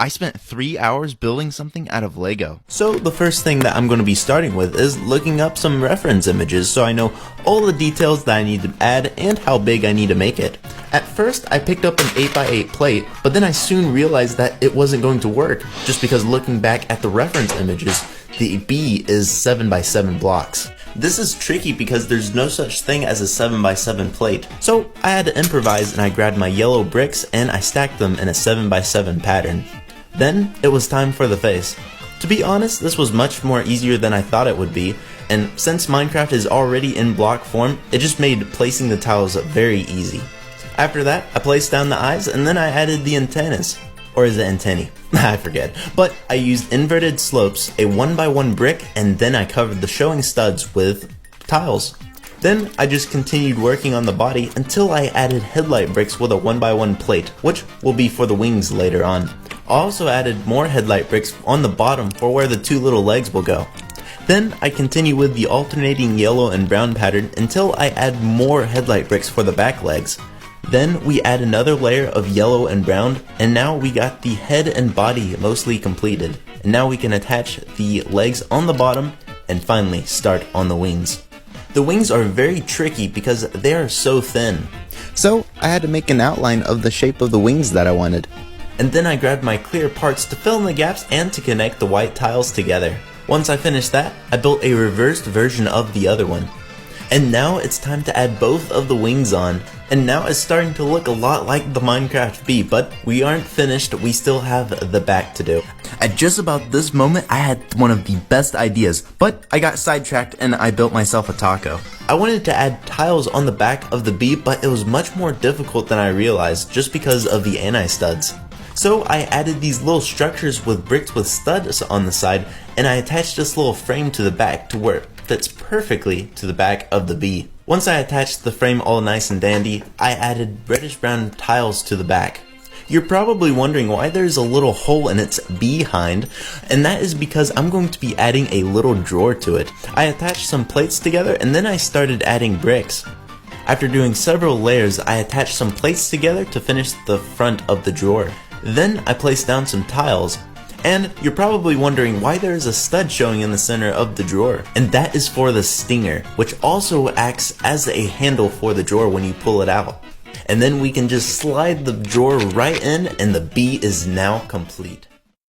I spent 3 hours building something out of Lego. So the first thing that I'm going to be starting with is looking up some reference images so I know all the details that I need to add and how big I need to make it. At first I picked up an 8x8 plate, but then I soon realized that it wasn't going to work, just because looking back at the reference images, the B is 7x7 blocks. This is tricky because there's no such thing as a 7x7 plate, so I had to improvise and I grabbed my yellow bricks and I stacked them in a 7x7 pattern. Then it was time for the face. To be honest, this was much more easier than I thought it would be, and since Minecraft is already in block form, it just made placing the tiles very easy. After that, I placed down the eyes and then I added the antennas. Or is it antennae? I forget. But I used inverted slopes, a 1x1 brick, and then I covered the showing studs with tiles. Then I just continued working on the body until I added headlight bricks with a 1x1 plate, which will be for the wings later on. I also added more headlight bricks on the bottom for where the two little legs will go. Then I continue with the alternating yellow and brown pattern until I add more headlight bricks for the back legs. Then we add another layer of yellow and brown, and now we got the head and body mostly completed. And now we can attach the legs on the bottom and finally start on the wings. The wings are very tricky because they are so thin. So I had to make an outline of the shape of the wings that I wanted. And then I grabbed my clear parts to fill in the gaps and to connect the white tiles together. Once I finished that, I built a reversed version of the other one. And now it's time to add both of the wings on. And now it's starting to look a lot like the Minecraft bee, but we aren't finished, we still have the back to do. At just about this moment, I had one of the best ideas, but I got sidetracked and I built myself a taco. I wanted to add tiles on the back of the bee, but it was much more difficult than I realized just because of the anti-studs. So I added these little structures with bricks with studs on the side, and I attached this little frame to the back to where it fits perfectly to the back of the bee. Once I attached the frame all nice and dandy, I added reddish brown tiles to the back. You're probably wondering why there's a little hole in its behind, and that is because I'm going to be adding a little drawer to it. I attached some plates together and then I started adding bricks. After doing several layers, I attached some plates together to finish the front of the drawer. Then I placed down some tiles. And you're probably wondering why there is a stud showing in the center of the drawer. And that is for the stinger, which also acts as a handle for the drawer when you pull it out. And then we can just slide the drawer right in and the bee is now complete.